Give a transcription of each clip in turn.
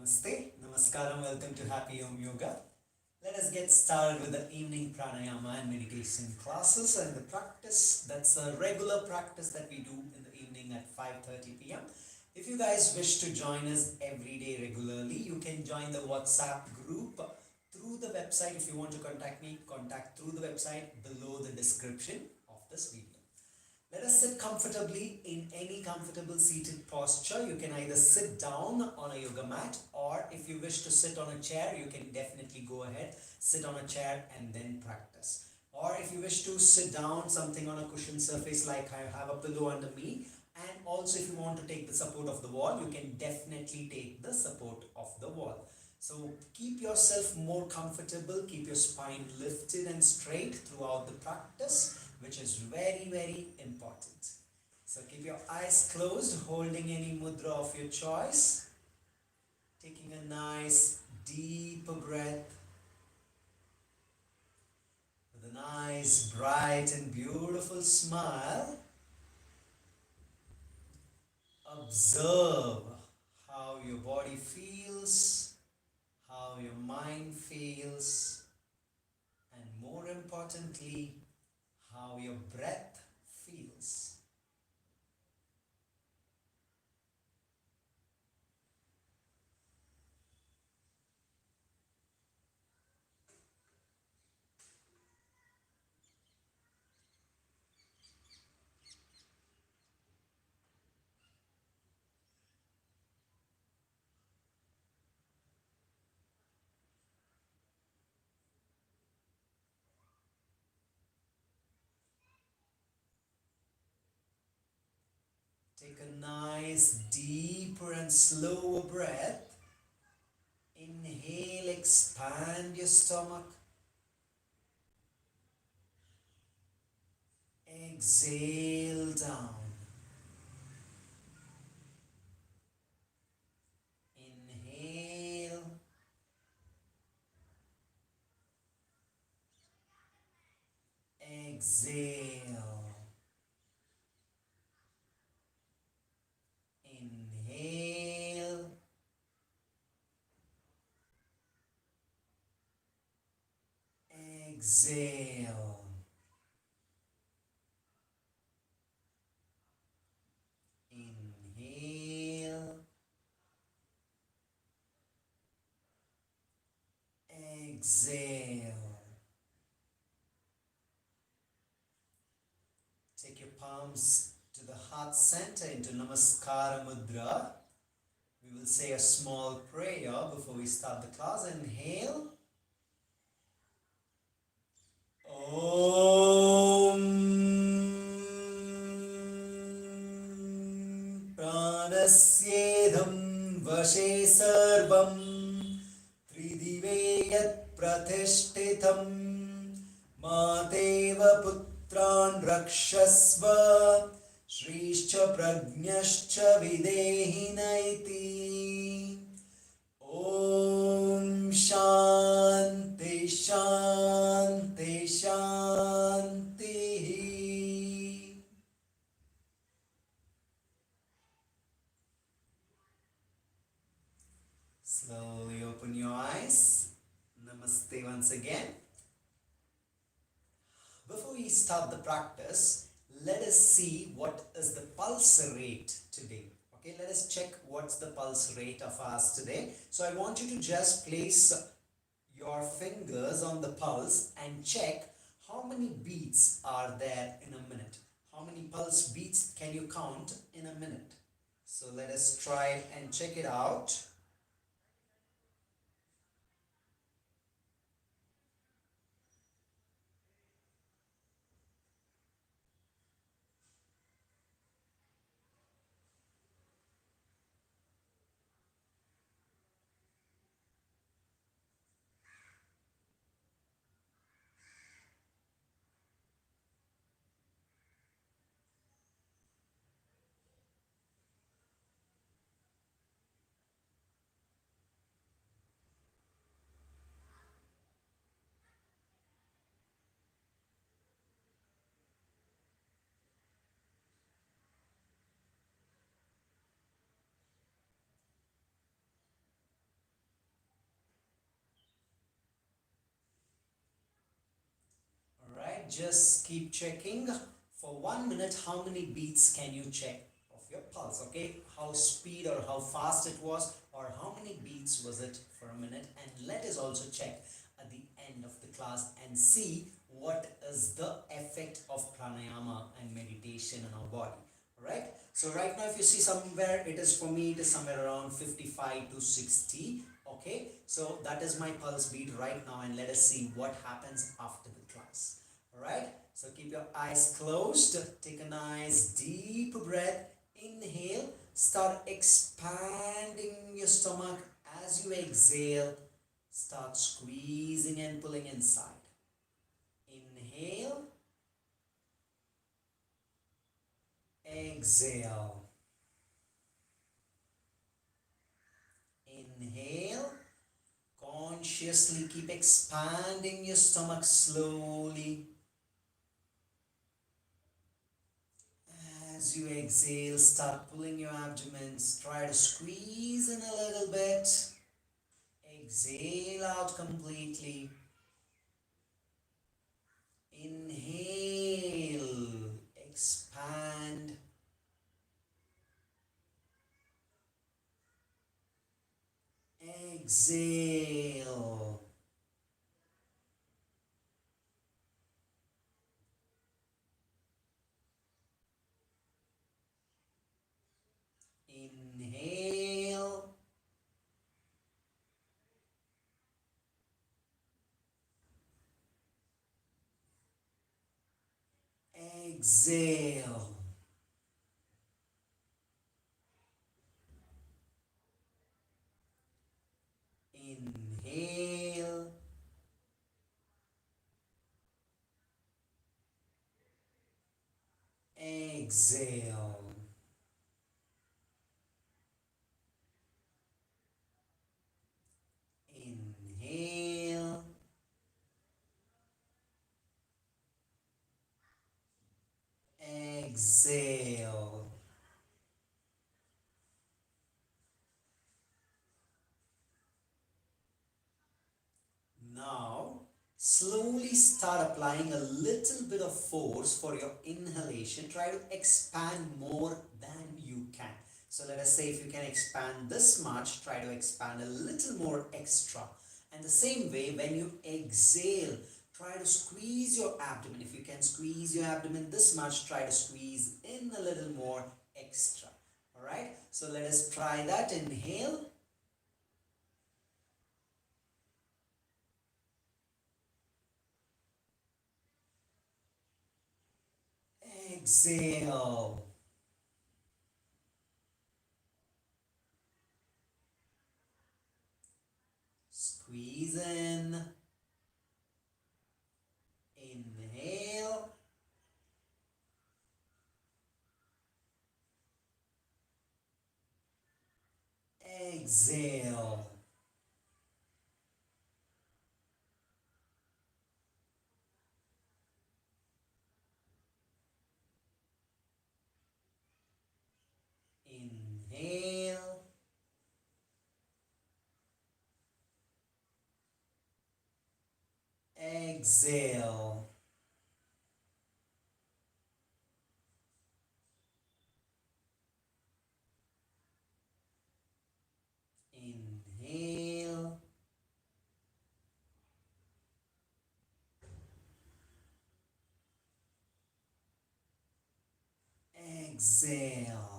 Namaste, Namaskaram, welcome to Happy Omyoga. Let us get started with the evening pranayama and meditation classes and the practice. That's a regular practice that we do in the evening at 5:30 p.m. If you guys wish to join us every day regularly, you can join the WhatsApp group through the website. If you want to contact me, contact through the website below the description of this video. Let us sit comfortably in any comfortable seated posture. You can either sit down on a yoga mat, or if you wish to sit on a chair, you can definitely go ahead, sit on a chair and then practice. Or if you wish to sit down something on a cushion surface, like I have a pillow under me, and also if you want to take the support of the wall, you can definitely take the support of the wall. So keep yourself more comfortable, keep your spine lifted and straight throughout the practice, which is very, very important. So keep your eyes closed, holding any mudra of your choice, taking a nice deep breath with a nice, bright and beautiful smile. Observe how your body feels, how your mind feels, and more importantly, how your breath feels. Take a nice, deeper and slower breath. Inhale, expand your stomach. Exhale down. Inhale. Exhale. Inhale. Exhale. Inhale. Exhale. Take your palms to the heart center into Namaskara Mudra. We will say a small prayer before we start the class. Inhale. Om Pranasyedham Vashe Sarvam Tridive Yat Pratishtitham Mateva Putran Rakshasva Shrishcha Prajnascha Videhinayati. Om Shanti Shanti Shanti. Slowly open your eyes. Namaste once again. Before we start the practice, let us see what is the pulse rate today. Okay, let us check what's the pulse rate of ours today. So I want you to just place your fingers on the pulse and check how many beats are there in a minute. How many pulse beats can you count in a minute? So let us try and check it out. just keep checking for 1 minute. How many beats can you check of your pulse? Okay, how speed or how fast it was, or how many beats was it for a minute. And let us also check at the end of the class and see what is the effect of pranayama and meditation in our body. Alright, so right now if you see somewhere, it is for me, it is somewhere around 55 to 60. Okay, so that is my pulse beat right now, and let us see what happens after the class. Alright, so keep your eyes closed, take a nice deep breath, inhale, start expanding your stomach. As you exhale, start squeezing and pulling inside. Inhale, exhale. Inhale, consciously keep expanding your stomach slowly. As you exhale, start pulling your abdomen. Try to squeeze in a little bit. Exhale out completely. Inhale, expand. Exhale. Inhale. Exhale. Inhale. Exhale. Inhale. Exhale. Now, slowly start applying a little bit of force for your inhalation. Try to expand more than you can. So let us say if you can expand this much, try to expand a little more extra. And the same way, when you exhale, try to squeeze your abdomen. If you can squeeze your abdomen this much, try to squeeze in a little more extra. Alright, so let us try that. Inhale. Exhale. Squeeze in. Inhale. Exhale. Inhale. Exhale. Inhale. Exhale.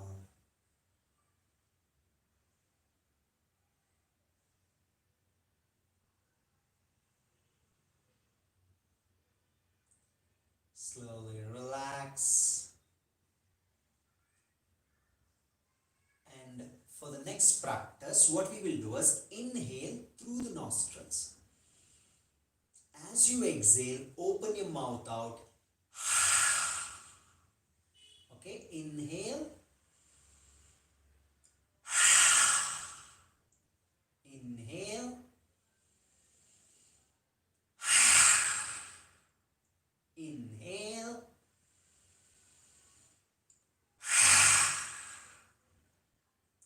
Slowly relax. And for the next practice, what we will do is inhale through the nostrils. As you exhale, open your mouth out. Okay, inhale. Inhale. Inhale.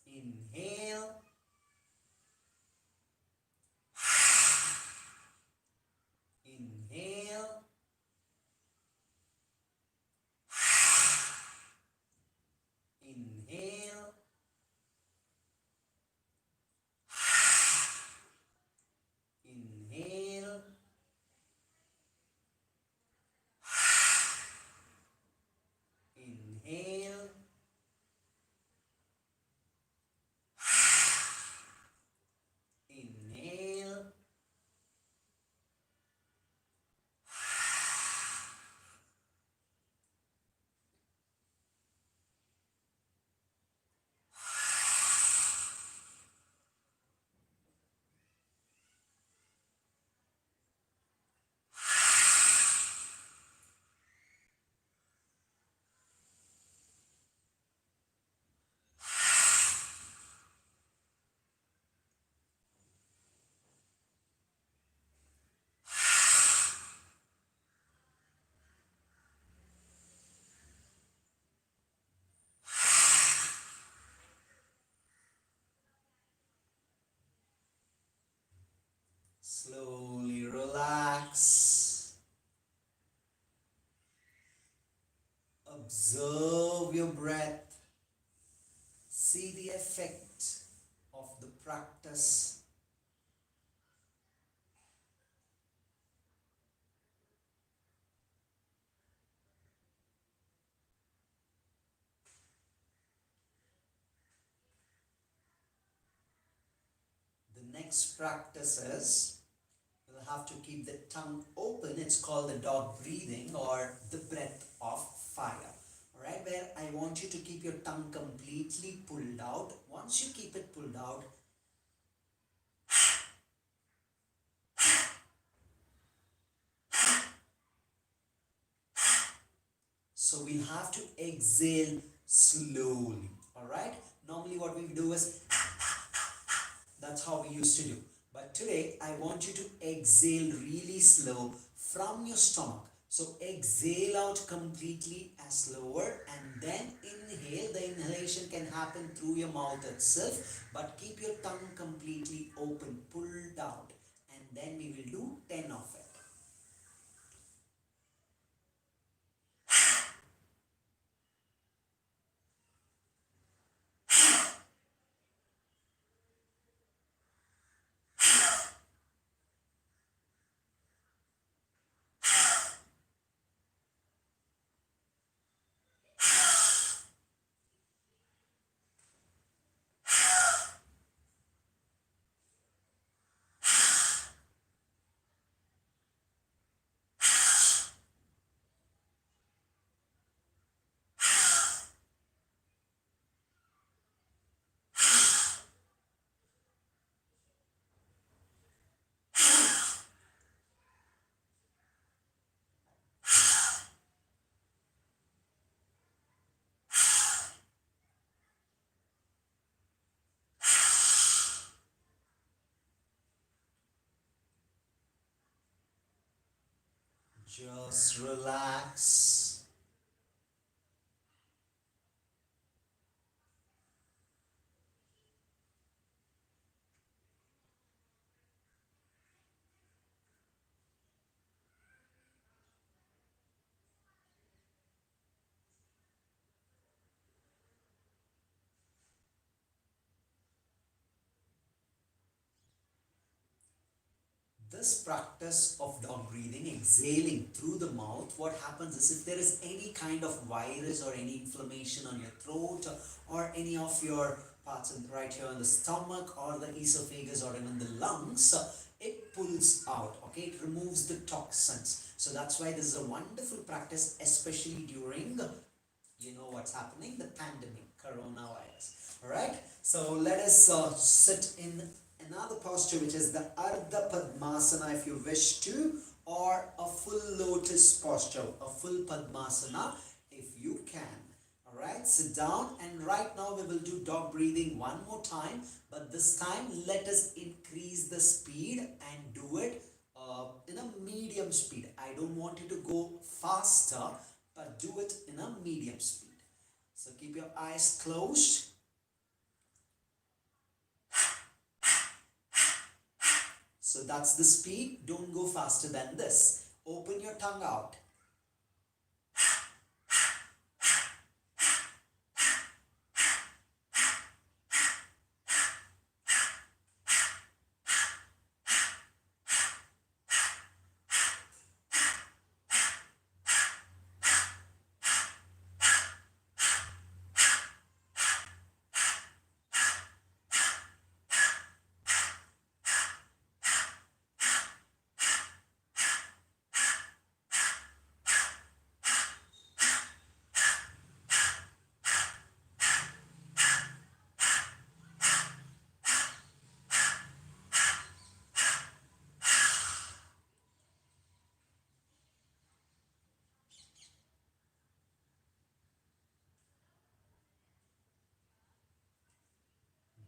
Inhale. Inhale. relax. Observe your breath. See the effect of the practice. The next practice is we'll have to keep the tongue open. It's called the dog breathing or the breath of fire. Alright, where I want you to keep your tongue completely pulled out. Once you keep it pulled out, so we'll have to exhale slowly. Alright, normally what we do is that's how we used to do. But today I want you to exhale really slow from your stomach. So exhale out completely as slower and then inhale. The inhalation can happen through your mouth itself, but keep your tongue completely open, pulled out, and then we will do 10 of it. Just relax. This practice of dog breathing, exhaling through the mouth, what happens is if there is any kind of virus or any inflammation on your throat or any of your parts right here in the stomach or the esophagus or even the lungs, it pulls out, okay? It removes the toxins. So that's why this is a wonderful practice, especially during, you know what's happening, the pandemic, coronavirus. Alright, so let us sit in another posture, which is the Ardha Padmasana if you wish to, or a full lotus posture, a full Padmasana if you can. Alright, sit down, and right now we will do dog breathing one more time, but this time let us increase the speed and do it in a medium speed. I don't want you to go faster, but do it in a medium speed. So keep your eyes closed. So that's the speed. Don't go faster than this. Open your tongue out.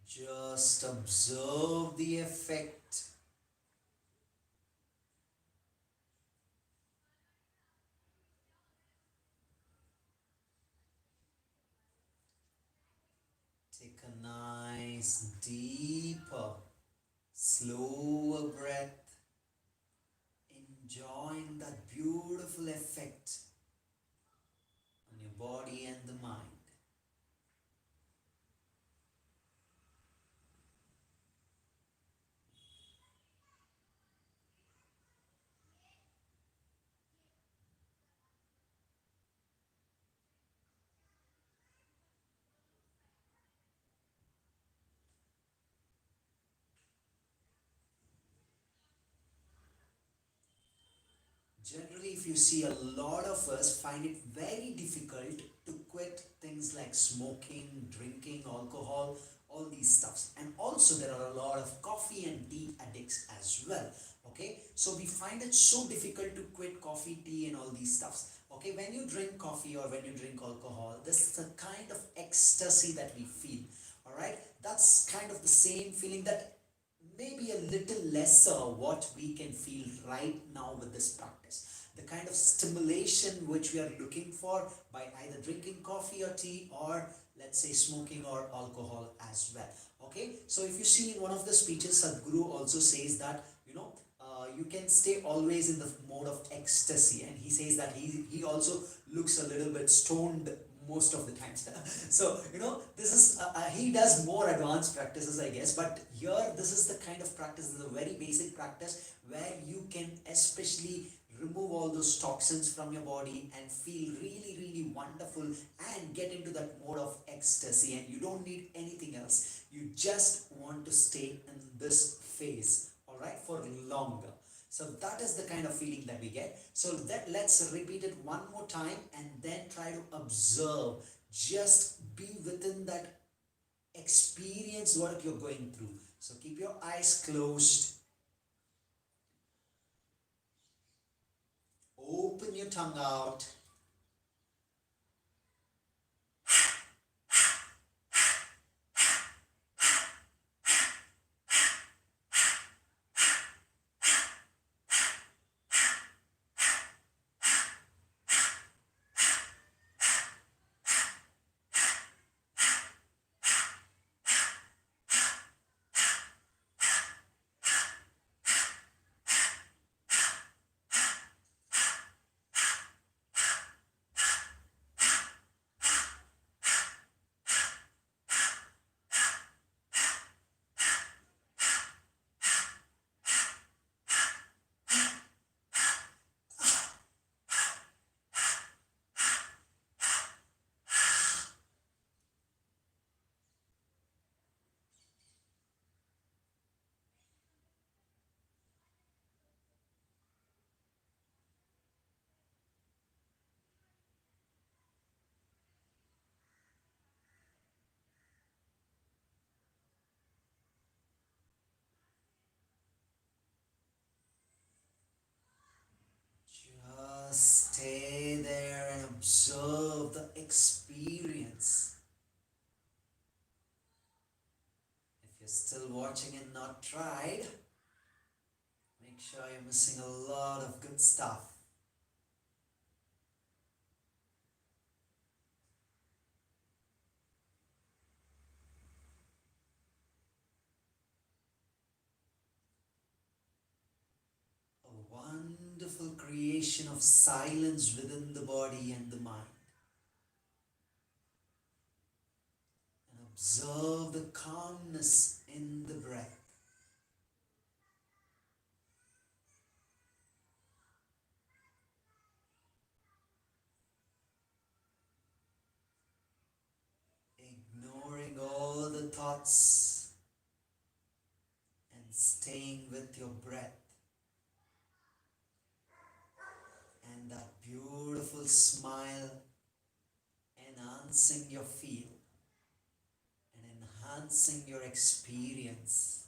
Just observe the effect. Take a nice, deeper, slower breath enjoying that beautiful effect on your body and the mind. Generally, if you see, a lot of us find it very difficult to quit things like smoking, drinking, alcohol, all these stuffs. And also, there are a lot of coffee and tea addicts as well. Okay, so we find it so difficult to quit coffee, tea, and all these stuffs. Okay, when you drink coffee or when you drink alcohol, this is a kind of ecstasy that we feel. All right, that's kind of the same feeling that maybe a little lesser what we can feel right now with this practice. The kind of stimulation which we are looking for by either drinking coffee or tea, or let's say smoking or alcohol as well. Okay, so if you see in one of the speeches, Sadhguru also says that you can stay always in the mode of ecstasy, and he says that he also looks a little bit stoned most of the times. So this is he does more advanced practices, I guess, but here this is the kind of practice, this is a very basic practice where you can especially remove all those toxins from your body and feel really, really wonderful and get into that mode of ecstasy, and you don't need anything else. You just want to stay in this phase, all right, for longer. So that is the kind of feeling that we get. So let's repeat it one more time and then try to observe. Just be within that experience what you're going through. So keep your eyes closed. Open your tongue out. Just stay there and observe the experience. If you're still watching and not tried, make sure you're missing a lot of good stuff. A wonderful creation of silence within the body and the mind. And observe the calmness in the breath. Ignoring all the thoughts and staying with your breath. And that beautiful smile enhancing your feel and enhancing your experience.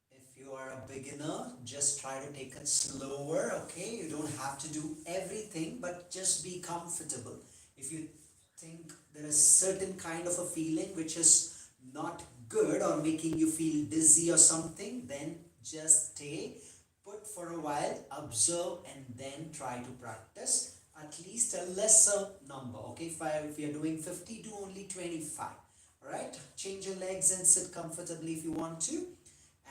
If you are a beginner, just try to take it slower, okay? You don't have to do everything, but just be comfortable. If you think there is certain kind of a feeling which is not good or making you feel dizzy or something, then just stay put for a while, observe, and then try to practice at least a lesser number. Okay, if you're doing 50, do only 25. All right, change your legs and sit comfortably if you want to.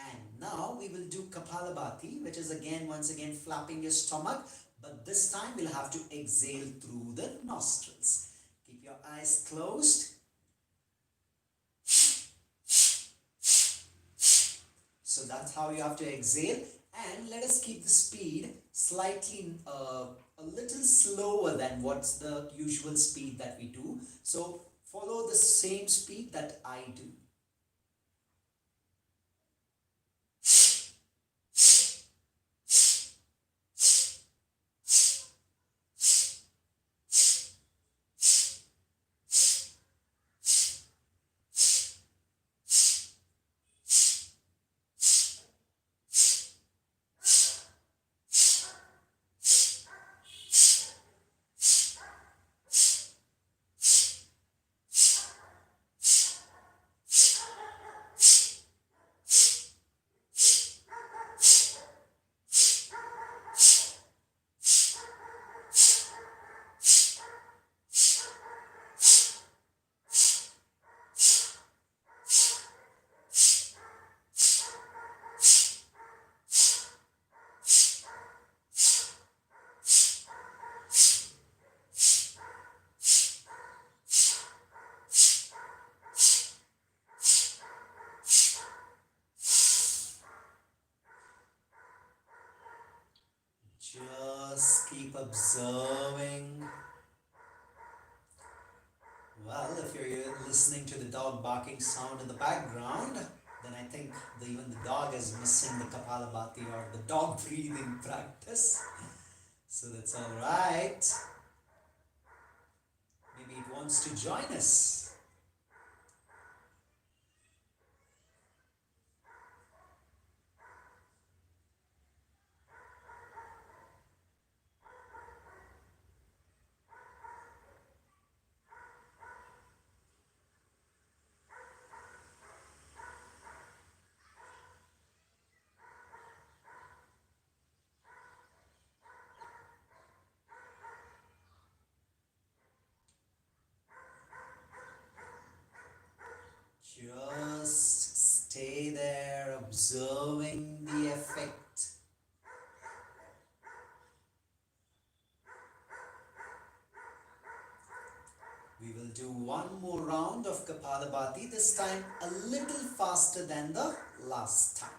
And now we will do Kapalabhati, which is once again flapping your stomach, but this time we'll have to exhale through the nostrils. Keep your eyes closed. So that's how you have to exhale. And let us keep the speed slightly a little slower than what's the usual speed that we do. So follow the same speed that I do. Just keep observing. Well, if you're listening to the dog barking sound in the background, then I think even the dog is missing the Kapalabhati or the dog breathing practice. So that's alright. Maybe it wants to join us. Just stay there observing the effect. We will do one more round of Kapalabhati, this time a little faster than the last time.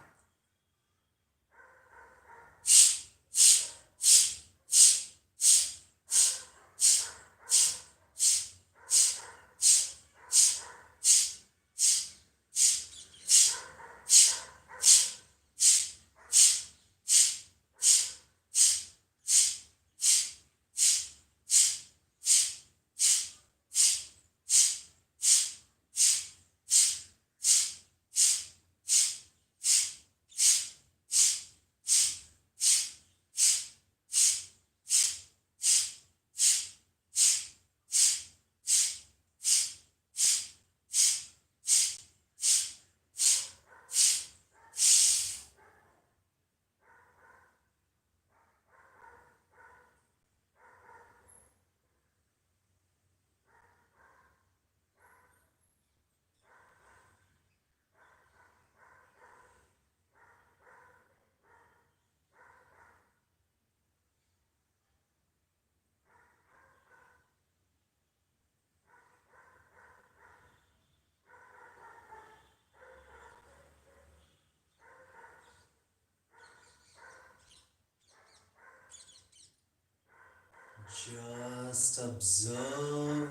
Just observe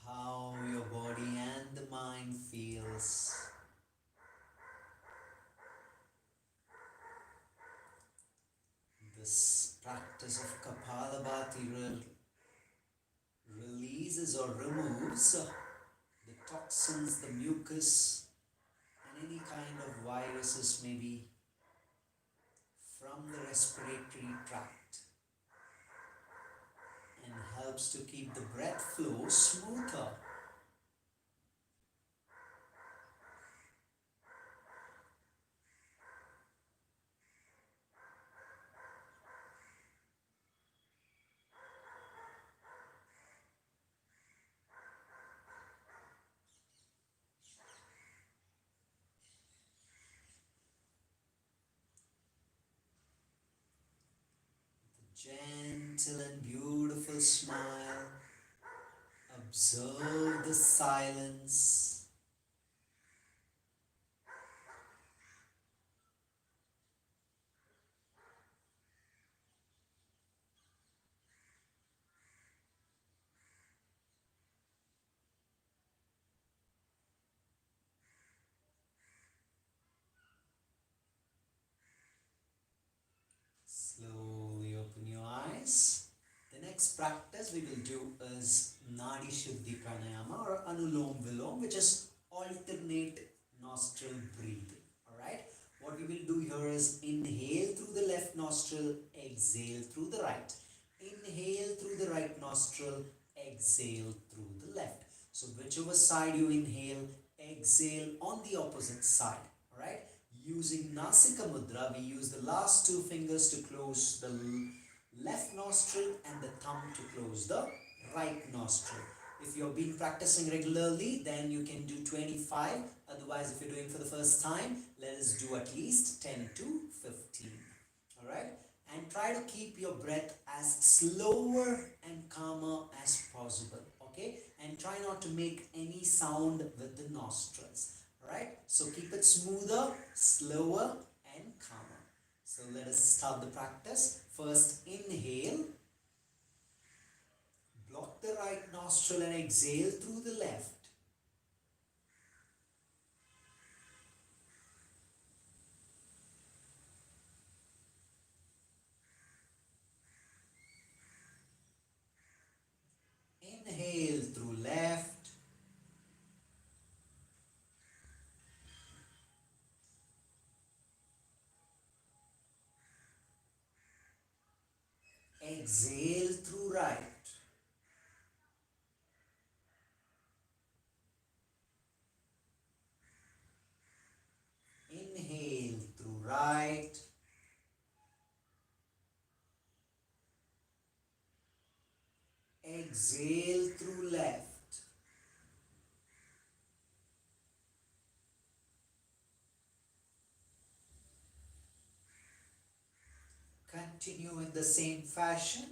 how your body and the mind feels. This practice of Kapalabhati releases or removes the toxins, the mucus, and any kind of viruses maybe from the respiratory tract, and helps to keep the breath flow smoother. Gentle and beautiful smile. Observe the silence. Slowly open your eyes. The next practice we will do is Nadi Shuddhi Pranayama or Anulom Vilom, which is alternate nostril breathing. Alright? What we will do here is inhale through the left nostril, exhale through the right. Inhale through the right nostril, exhale through the left. So whichever side you inhale, exhale on the opposite side. Alright? Using Nasika Mudra, we use the last two fingers to close the left nostril and the thumb to close the right nostril. If you've been practicing regularly, then you can do 25. Otherwise, if you're doing for the first time, let us do at least 10 to 15. Alright? And try to keep your breath as slower and calmer as possible. Okay? And try not to make any sound with the nostrils. Alright? So keep it smoother, slower, and calmer. So let us start the practice. First, inhale. Block the right nostril and exhale through the left. Inhale through left. Exhale through right. Inhale through right. Exhale through left. Continue in the same fashion.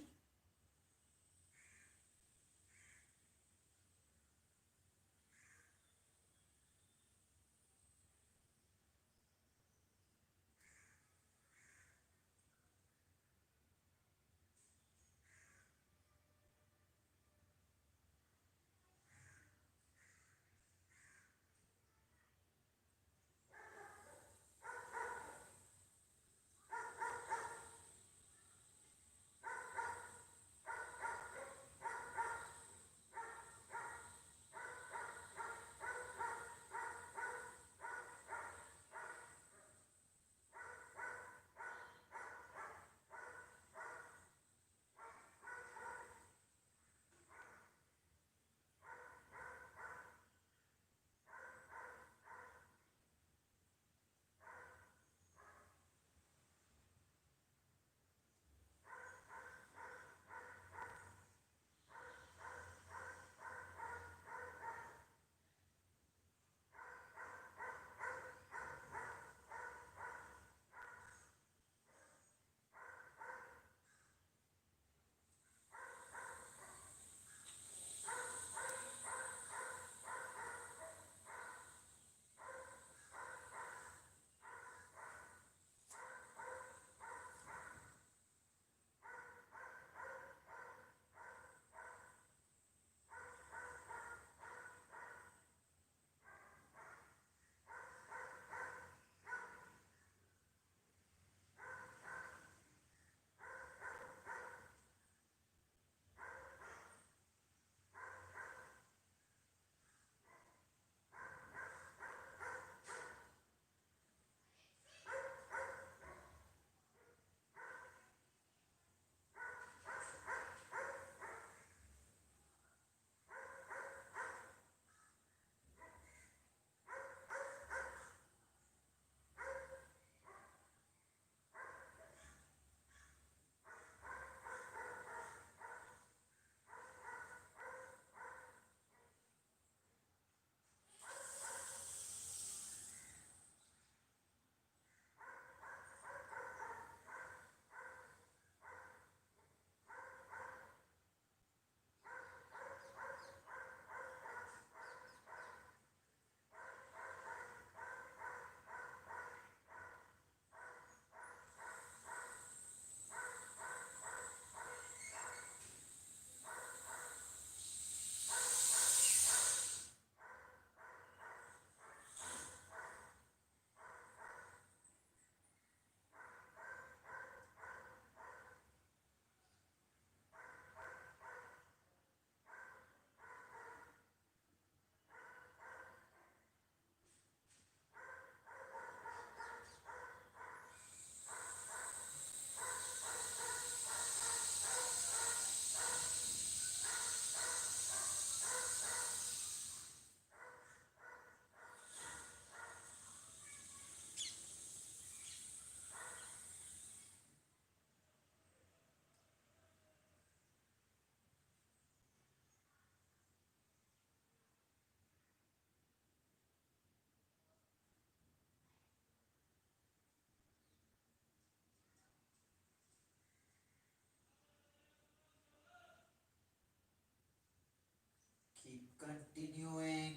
Continuing.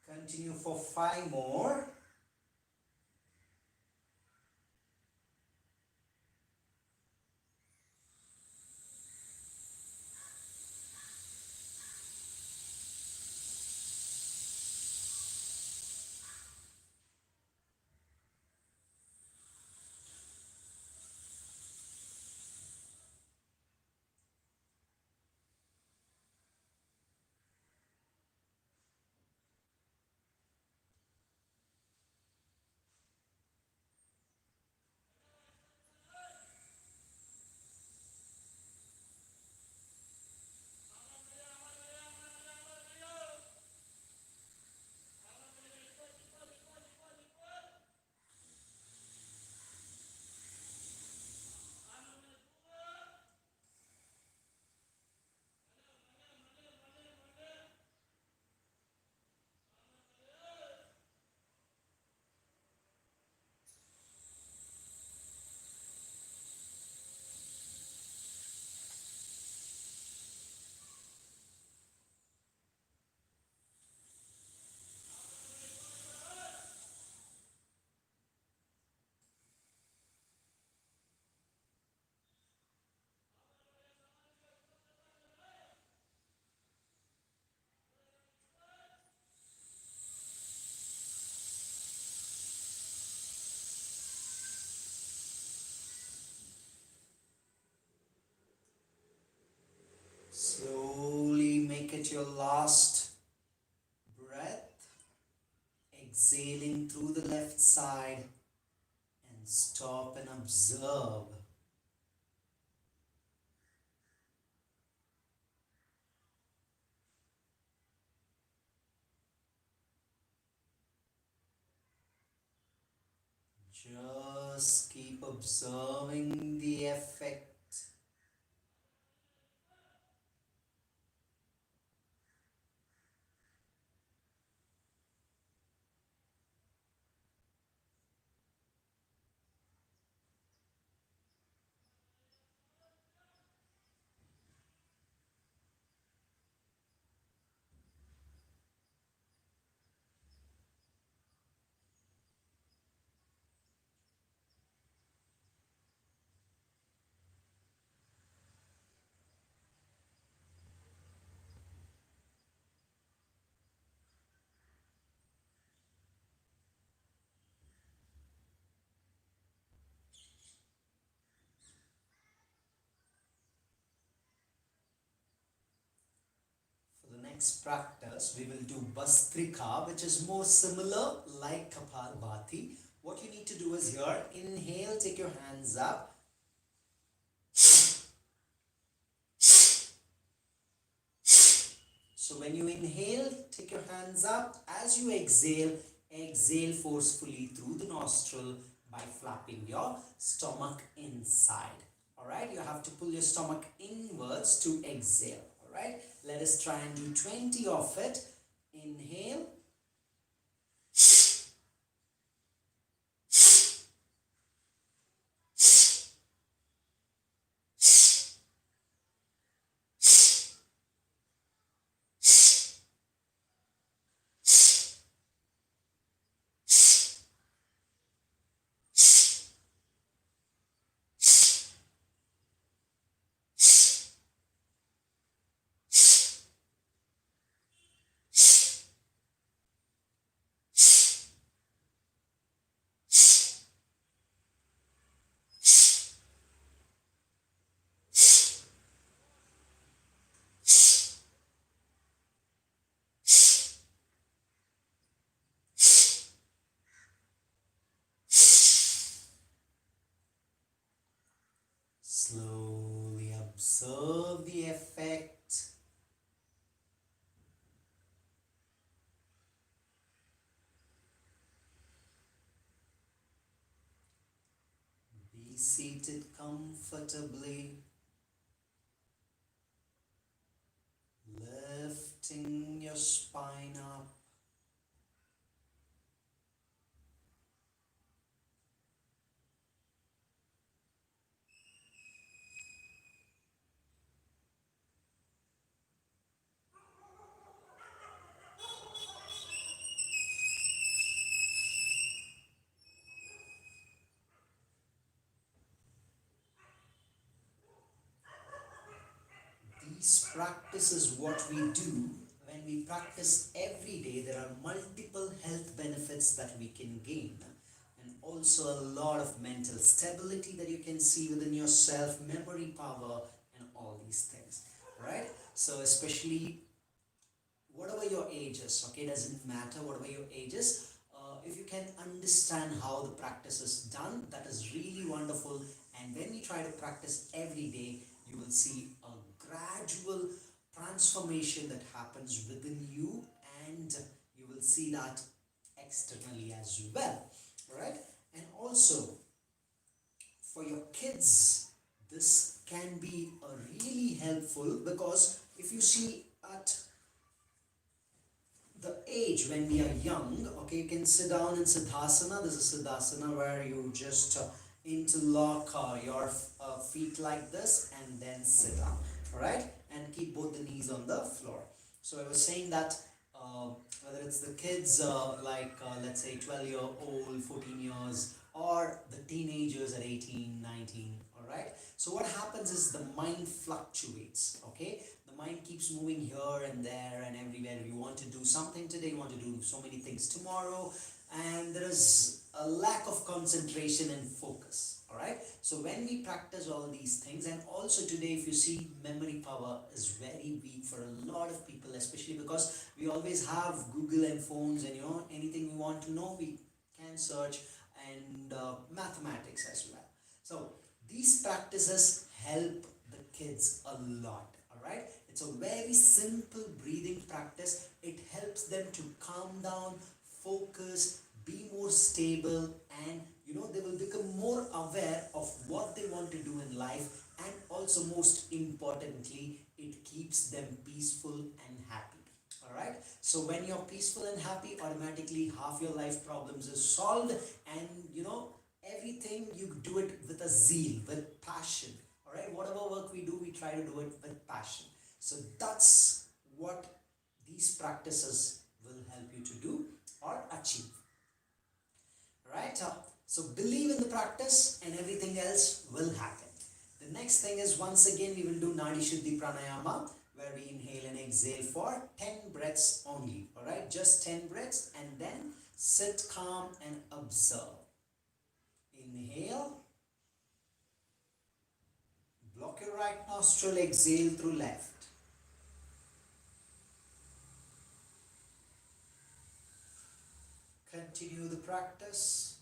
Continue for 5 more. Slowly make it your last breath. Exhaling through the left side and stop and observe. Just keep observing the effect. For the next practice, we will do Bastrika, which is more similar like Kapalabhati. What you need to do is here, inhale, take your hands up. So when you inhale, take your hands up. As you exhale, exhale forcefully through the nostril by flapping your stomach inside. Alright, you have to pull your stomach inwards to exhale. Alright, let us try and do 20 of it. Inhale. Slowly observe the effect. Be seated comfortably, lifting your spine up. These practices, what we do when we practice every day, there are multiple health benefits that we can gain, and also a lot of mental stability that you can see within yourself, memory power, and all these things, right? So, especially whatever your age is, okay, doesn't matter whatever your age is, if you can understand how the practice is done, that is really wonderful. And when we try to practice every day, you will see a gradual transformation that happens within you, and you will see that externally as well, right? And also for your kids, this can be a really helpful, because if you see at the age when we are young, okay, you can sit down in Sadasana. This is Sadasana where you just interlock your feet like this and then sit down, alright, and keep both the knees on the floor. So I was saying that whether it's the kids let's say 12-year-old, 14 years, or the teenagers at 18, 19, alright. So what happens is the mind fluctuates, okay? The mind keeps moving here and there and everywhere. You want to do something today, you want to do so many things tomorrow, and there is a lack of concentration and focus, alright. So when we practice all these things, and also today if you see, memory power is very weak for a lot of people, especially because we always have Google and phones, and anything we want to know we can search, and mathematics as well. So these practices help the kids a lot, alright. It's a very simple breathing practice. It helps them to calm down, focus, be more stable, and they will become more aware of what they want to do in life, and also most importantly, it keeps them peaceful and happy. Alright, so when you're peaceful and happy, automatically half your life problems is solved, and everything you do it with a zeal, with passion. Alright, whatever work we do, we try to do it with passion. So that's what these practices will help you to do or achieve. Right? So believe in the practice and everything else will happen. The next thing is, once again we will do Nadi Shuddhi Pranayama, where we inhale and exhale for 10 breaths only. Alright? Just 10 breaths, and then sit calm and observe. Inhale. Block your right nostril, exhale through left. Continue the practice.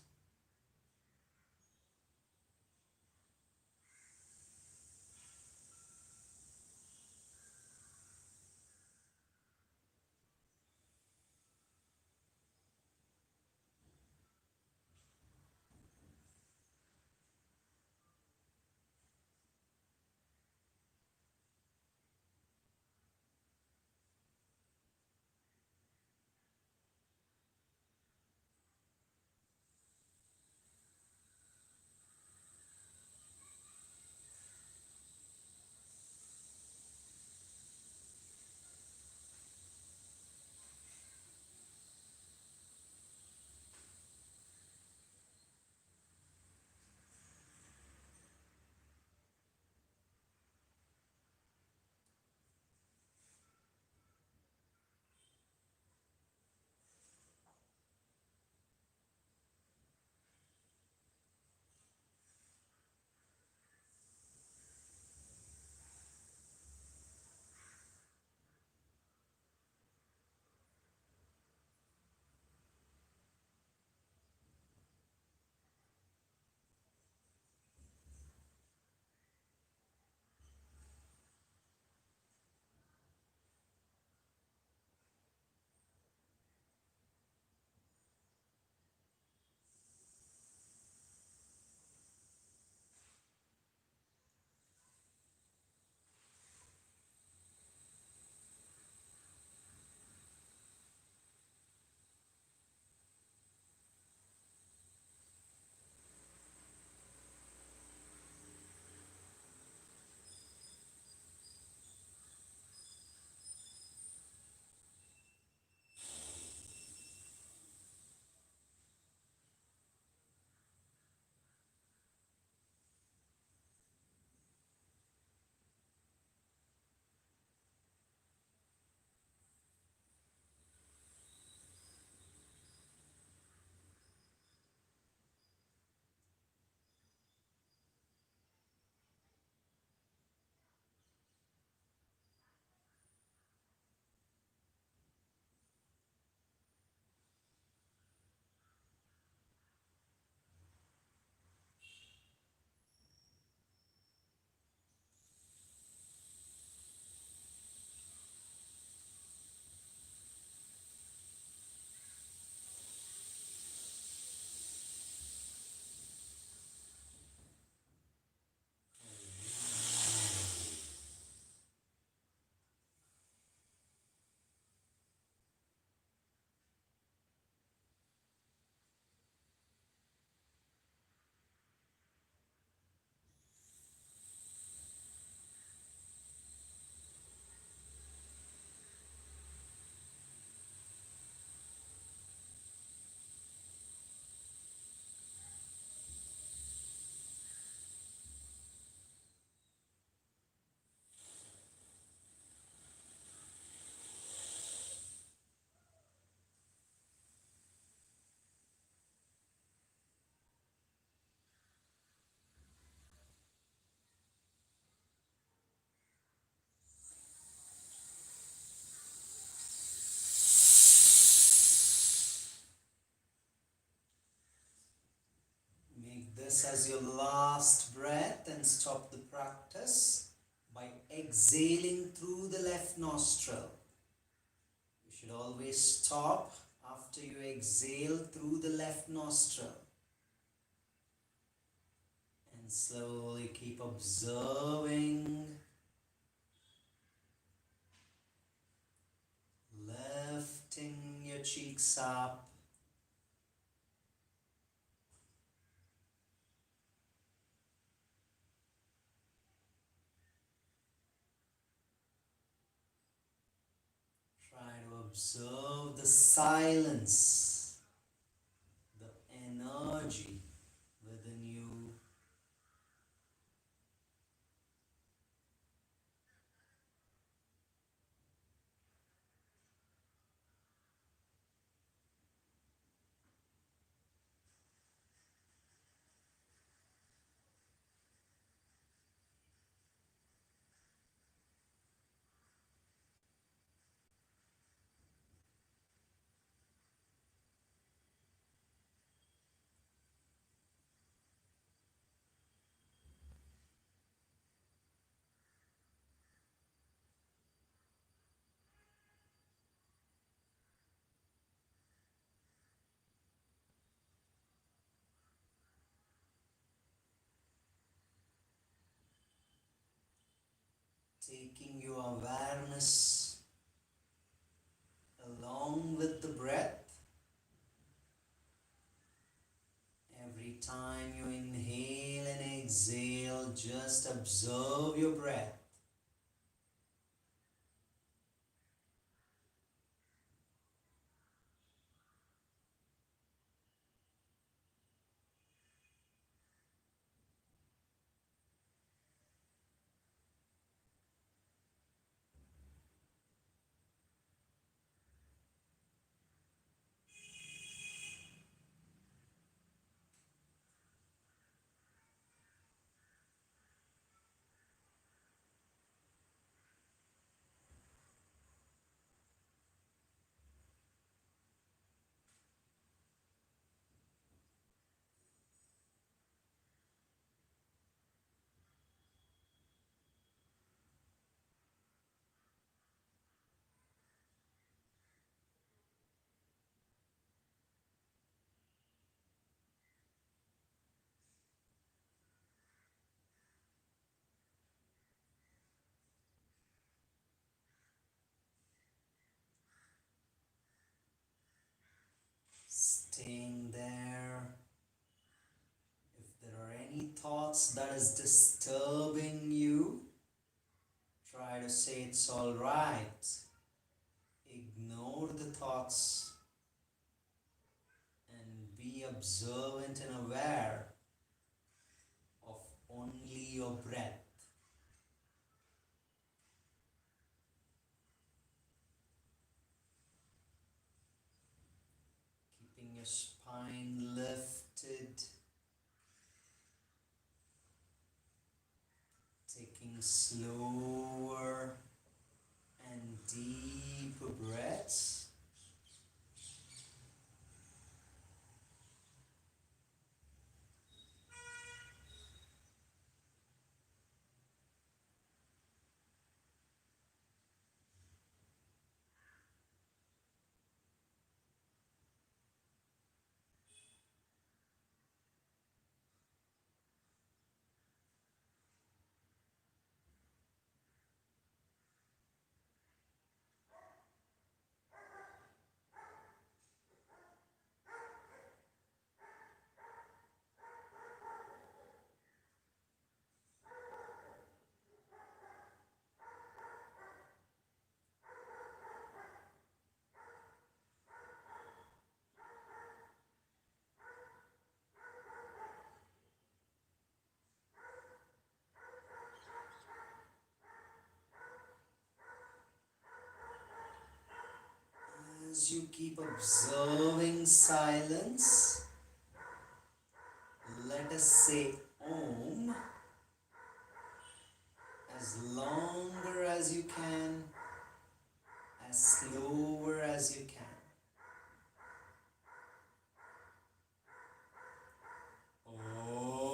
this as your last breath and stop the practice by exhaling through the left nostril. You should always stop after you exhale through the left nostril. And slowly keep observing, lifting your cheeks up. Try to observe the silence, the energy within you. Taking your awareness along with the breath. Every time you inhale and exhale, just observe your breath. Staying there. If there are any thoughts that is disturbing you, try to say it's all right. Ignore the thoughts and be observant and aware of only your breath. Keeping your spine lifted, taking slower and deeper breaths. As you keep observing silence, let us say Om as longer as you can, as slower as you can. Om.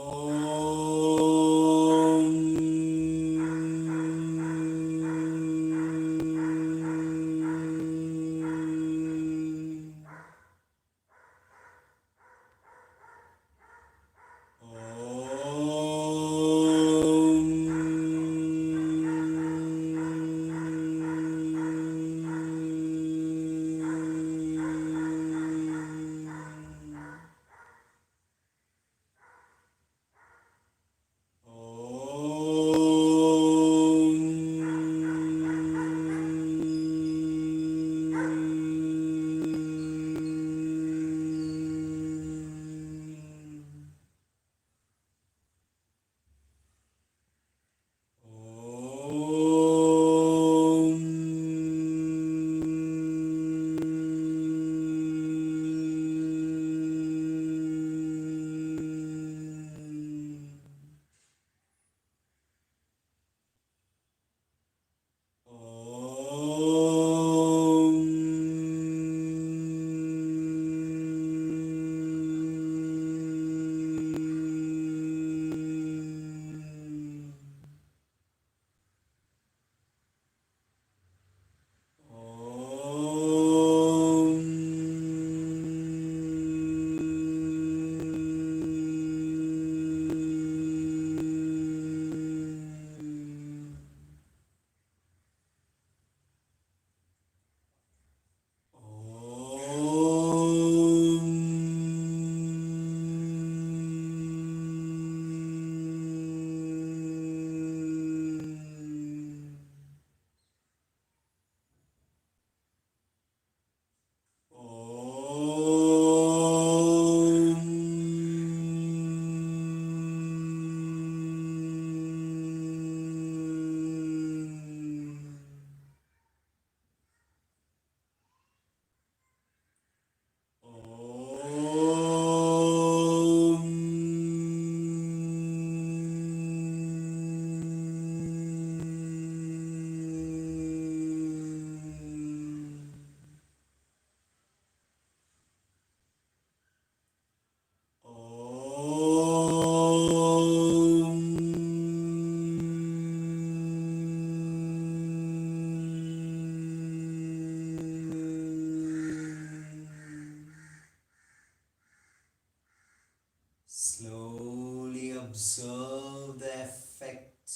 observe the effect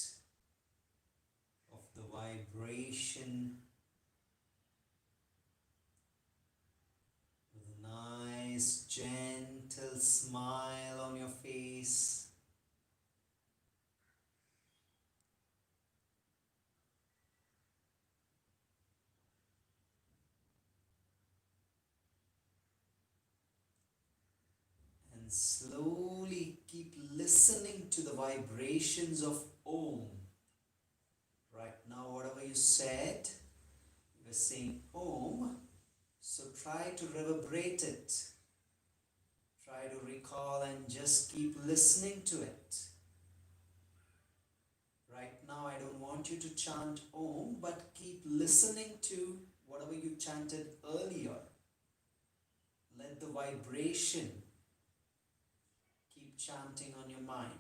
of the vibration with a nice gentle smile on your face. And slowly keep listening to the vibrations of Om. Right now, whatever you said, you were saying Om, so try to reverberate it. Try to recall and just keep listening to it. Right now, I don't want you to chant Om, but keep listening to whatever you chanted earlier. Let the vibration keep chanting on your mind.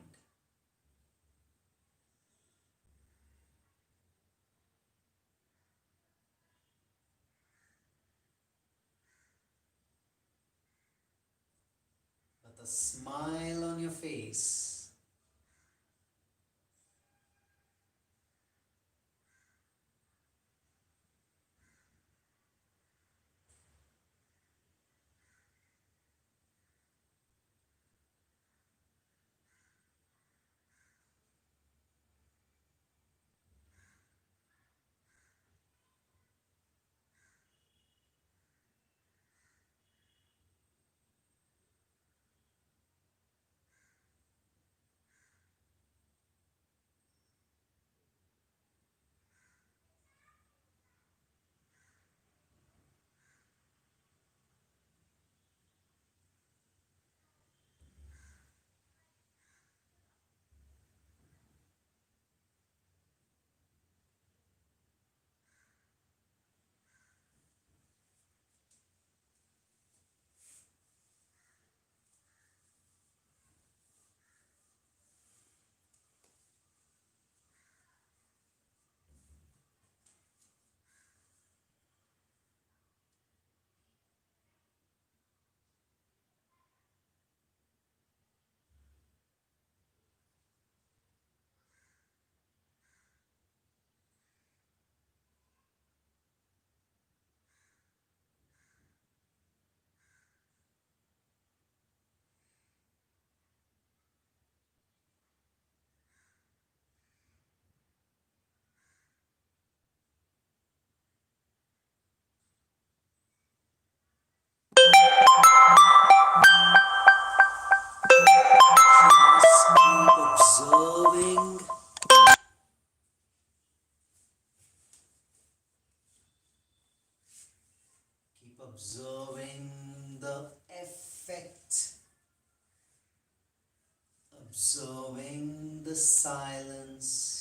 With a smile on your face. Just keep observing. Keep observing the effect. Observing the silence.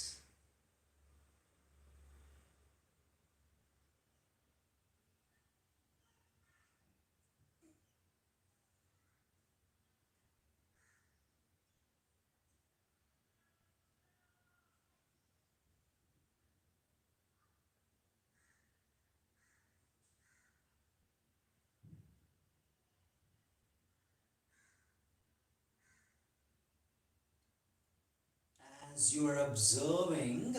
As you are observing,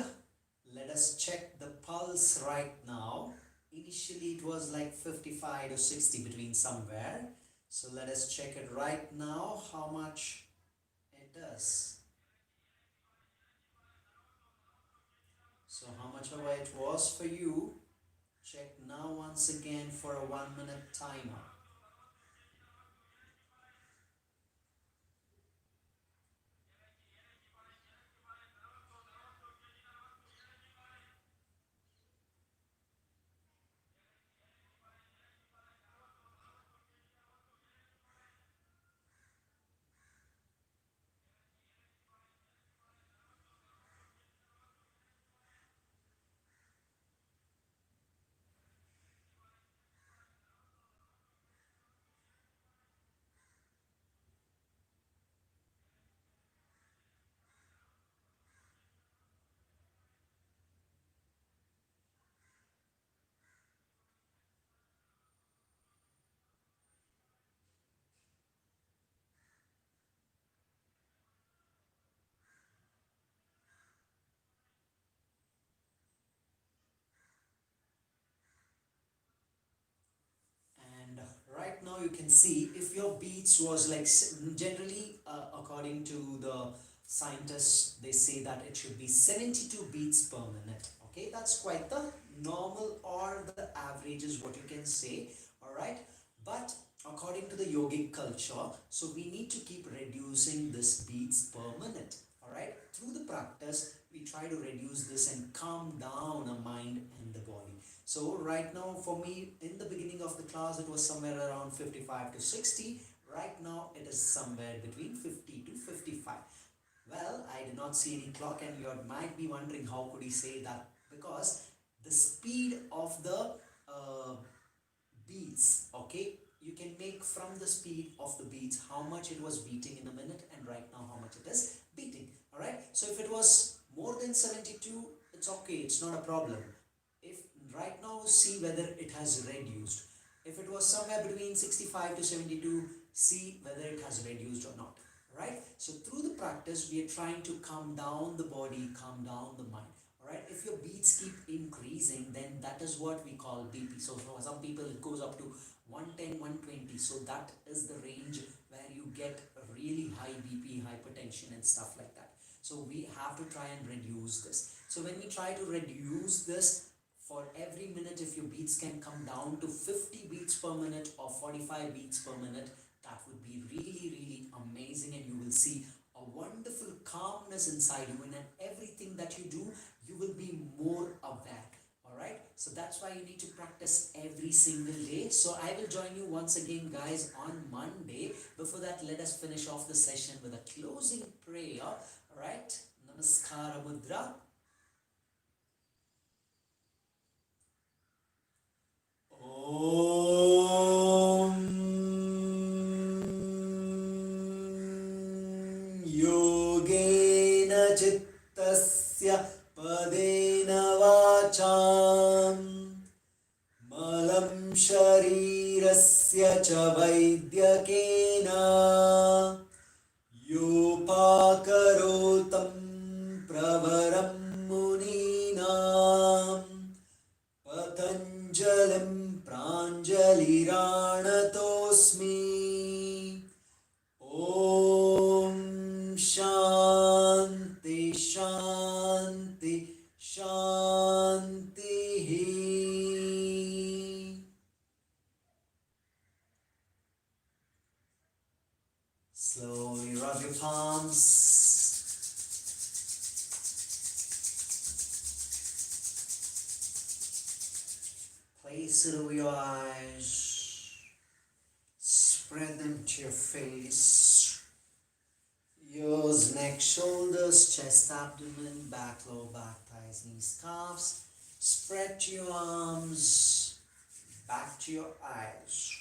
let us check the pulse right now. Initially it was like 55 to 60 between somewhere. So let us check it right now how much it does. So how much ever it was for you, check now once again for a 1 minute timer. now you can see if your beats was like generally according to the scientists, they say that it should be 72 beats per minute. Okay, that's quite the normal or the average is what you can say. All right, but according to the yogic culture, so we need to keep reducing this beats per minute. All right, through the practice we try to reduce this and calm down our mind and the body. So right now for me, in the beginning of the class it was somewhere around 55 to 60. Right now it is somewhere between 50 to 55. Well, I did not see any clock, and you might be wondering how could he say that, because the speed of the beats, okay, you can make from the speed of the beats how much it was beating in a minute, and right now how much it is beating. All right, so if it was more than 72, it's okay, it's not a problem. If right now, see whether it has reduced. If it was somewhere between 65 to 72, see whether it has reduced or not. Right, so through the practice we are trying to calm down the body, calm down the mind. All right, if your beats keep increasing, then that is what we call BP. So for some people it goes up to 110, 120. So that is the range where you get really high BP, hypertension and stuff like that. So we have to try and reduce this. So when we try to reduce this, for every minute, if your beats can come down to 50 beats per minute or 45 beats per minute, that would be really, really amazing, and you will see a wonderful calmness inside you, and in everything that you do, you will be more aware. All right, so that's why you need to practice every single day. So I will join you once again, guys, on Monday. Before that, let us finish off the session with a closing prayer. All right, Namaskara Mudra. Yogena chittasya padena vacham malam sharirasya cha vaidyakena yopakarotam pravaram muninam patanjalim pranjaliranatosmi. Om Shanti Shanti Shanti. Slowly rub your palms. Place it over your eyes. Spread them to your face. Ears, neck, shoulders, chest, abdomen, back, lower back, thighs, knees, calves. Spread to your arms, back to your eyes.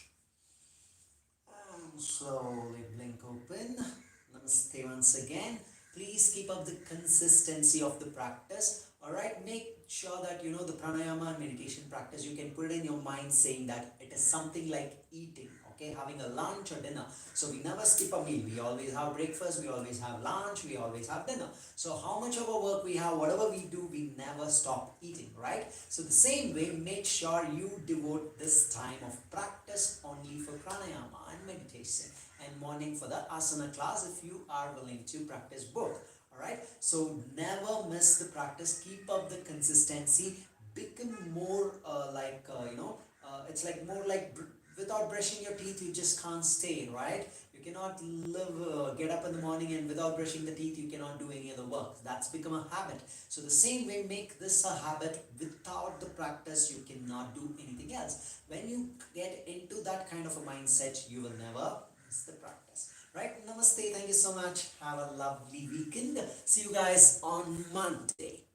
And slowly blink open. Namaste once again. Please keep up the consistency of the practice. Alright, make sure that you know the pranayama and meditation practice. You can put it in your mind saying that it is something like eating. Okay, having a lunch or dinner. So we never skip a meal. We always have breakfast, we always have lunch, we always have dinner. So how much of a work we have, whatever we do, we never stop eating, right? So the same way, make sure you devote this time of practice only for pranayama and meditation, and morning for the asana class if you are willing to practice both. Alright, so never miss the practice. Keep up the consistency. Become more it's like more like without brushing your teeth, you just can't stay, right? You cannot get up in the morning and without brushing the teeth, you cannot do any other work. That's become a habit. So the same way, make this a habit. Without the practice, you cannot do anything else. When you get into that kind of a mindset, you will never miss the practice. Right? Namaste. Thank you so much. Have a lovely weekend. See you guys on Monday.